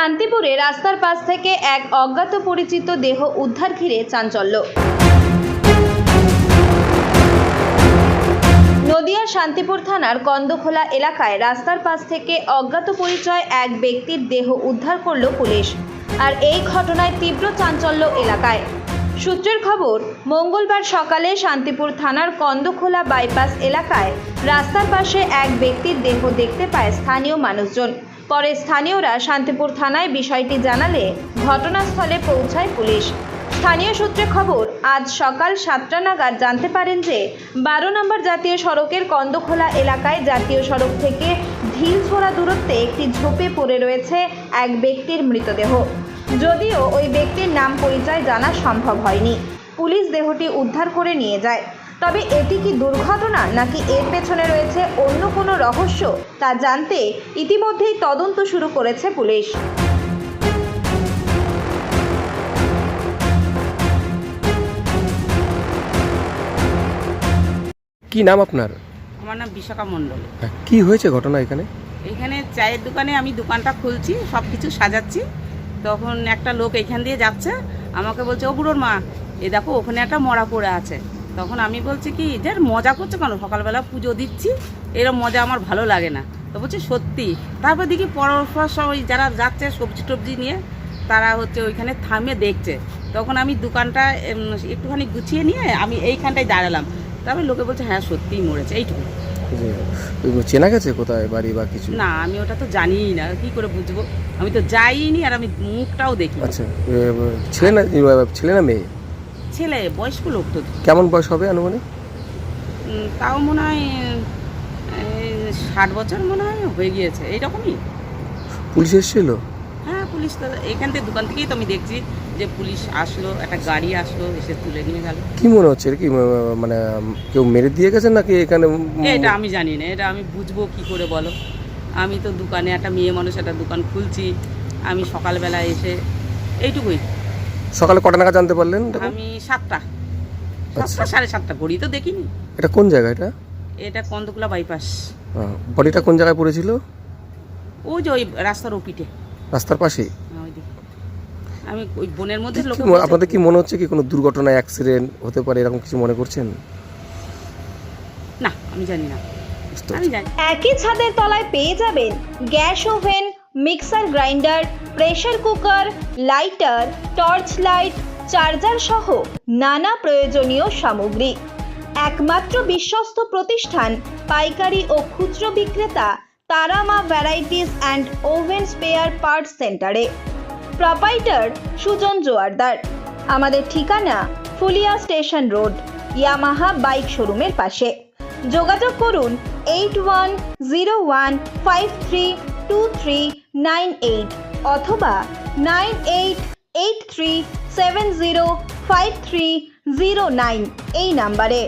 শান্তিপুরে রাস্তার পাশ থেকে এক অজ্ঞাত পরিচিত দেহ উদ্ধার ঘিরে চাঞ্চল্য। নদিয়ার শান্তিপুর থানার কন্দখোলা এলাকায় রাস্তার পাশ থেকে অজ্ঞাত পরিচয় এক ব্যক্তির দেহ উদ্ধার করল পুলিশ। আর এই ঘটনায় তীব্র চাঞ্চল্য এলাকায়। সূত্রের খবর, মঙ্গলবার সকালে শান্তিপুর থানার কন্দখোলা বাইপাস এলাকায় রাস্তার পাশে এক ব্যক্তির দেহ দেখতে পায় স্থানীয় মানুষজন। পরে স্থানীয়রা শান্তিপুর থানায় বিষয়টি জানালে ঘটনাস্থলে পৌঁছায় পুলিশ। স্থানীয় সূত্রে খবর, আজ সকাল 7টা নাগাদ জানতে পারেন যে 12 নম্বর জাতীয় সড়কের কন্দখোলা এলাকায় জাতীয় সড়ক থেকে ঢিল ছোড়া দূরত্বে একটি ঝোপে পড়ে রয়েছে এক ব্যক্তির মৃতদেহ। যদিও ওই ব্যক্তির নাম পরিচয় জানা সম্ভব হয়নি। পুলিশ দেহটি উদ্ধার করে নিয়ে যায়। তবে এটি কি দুর্ঘটনা নাকি এর পেছনে রয়েছে অন্য কোনো রহস্য তা জানতে ইতিমধ্যেই তদন্ত শুরু করেছে পুলিশ। কি নাম আপনার? আমার নাম বিশাখা মণ্ডল। কি হয়েছে ঘটনা এখানে? এখানে চায়ের দোকানে আমি দোকানটা খুলছি, সব কিছু সাজাচ্ছি, তখন একটা লোক এখান দিয়ে যাচ্ছে, আমাকে বলছে, ও বুড়োর মা, এ দেখো ওখানে একটা মরা পড়ে আছে। তখন আমি বলছি কি, যে মজা করছে কেন, সকালবেলা পুজো দিচ্ছি, এরকম মজা আমার ভালো লাগে না। তো বলছে সত্যি। তারপর দেখি পরপর ওই যারা যাচ্ছে সবজি টবজি নিয়ে, তারা হচ্ছে ওইখানে থামিয়ে দেখছে। তখন আমি দোকানটা একটুখানি গুছিয়ে নিয়ে আমি এইখানটায় দাঁড়ালাম। তারপরে লোকে বলছে হ্যাঁ সত্যিই মরেছে, এইটুকু। চেনা গেছে কোথায় বাড়ি বা কিছু? না, আমি ওটা তো জানিই না, কি করে বুঝবো, আমি তো যাইনি, আর আমি মুখটাও দেখি। আচ্ছা, ছেলে না মেয়ে? ছেলে, বয়স্ক লোক তো। কেমন বয়স হবে আনুমানিক? তাও মনে হয় 60 বছর মনে হয় হয়ে গিয়েছে, এইরকমই। পুলিশ এসেছিল? হ্যাঁ, পুলিশ তো এখান থেকে, দোকান থেকেই তো আমি দেখছি যে পুলিশ আসলো, একটা গাড়ি আসলো, এসে তুলে নিয়ে গেল। কি মনে হচ্ছে কি, মানে কেউ মেরে দিয়ে গেছে নাকি এখানে? এটা আমি জানি না, এটা আমি বুঝবো কি করে বলো। আমি তো দোকানে, একটা মেয়ে মানুষ, একটা দোকান খুলছি, আমি সকালবেলা এসে এইটুকুই। সকালে কটা নাগাদ জানতে পারলেন? আমি 7টা, আচ্ছা। 7:30 ঘড়ি তো দেখিনি। এটা কোন জায়গা এটা? এটা কন্দখোলা বাইপাস। বডিটা কোন জায়গায় পড়েছিল? ওই যে ওই রাস্তার ওপিটে, রাস্তার পাশে। আমি ওই বনের মধ্যে। আপনাদের কি মনে হচ্ছে কি কোনো দুর্ঘটনা, অ্যাক্সিডেন্ট হতে পারে, এরকম কিছু মনে করছেন? না, আমি জানি না। একই ছাদের তলায় পেয়ে যাবেন gas oven, mixer grinder, pressure cooker, lighter, torch light, charger সহ নানা প্রয়োজনীয় সামগ্রী। একমাত্র বিশ্বস্ত প্রতিষ্ঠান পাইকারি ও খুচরো বিক্রেতা Tara Maa varieties and oven spare parts সেন্টারে। প্রোপাইটার সুজন জোয়ারদার। আমাদের ঠিকানা Phulia station road, Yamaha bike শোরুমের পাশে। যোগাযোগ করুন 8101532398 অথবা 9883705309 এই নাম্বারে।